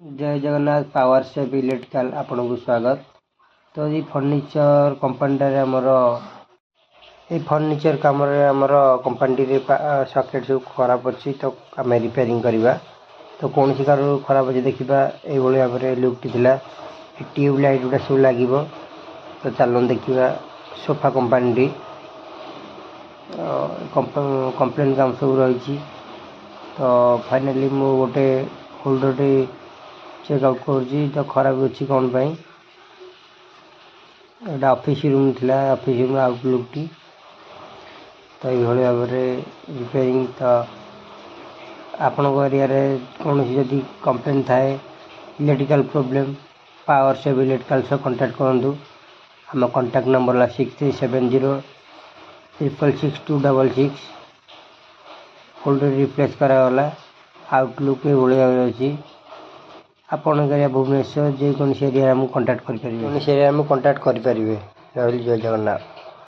जय Jagannath power safe electrical आपन को स्वागत। तो ये फर्निचर कंपनी आमर ये फर्निचर कम आमर कंपनी सकेट सब खराब अच्छी तो आम रिपेयरिंग करवा। तो कौन सी कार खराब अच्छे देखा ये भाव में लुकटी थी ट्यूब लाइट गुटा सब लगे। तो चलो देखा सोफा कंपनी कंप्लेन काम सब रही। तो फाइनाली मु गोटे होल्डर चेकआउट कर खराब अच्छी कौन पाई एटा ऑफिस रूम थिला ऑफिस रूम आउटलुक टी। तो ये भाव में रिपेयरिंग तो आपण एरिया कौन जदि कंप्लेन थाए electrical problem power save electrical से कांटेक्ट करूँ। आम कांटेक्ट नंबर है 6370 666 होल्डर रिप्लेस करागला। आउटलुक ये भाव अच्छी आपण एरिया भुवनेश्वर जेकोसी एरिया में कांटेक्ट करेंगे। एरिया में कांटेक्ट करेंगे। रही जय जगन्नाथ।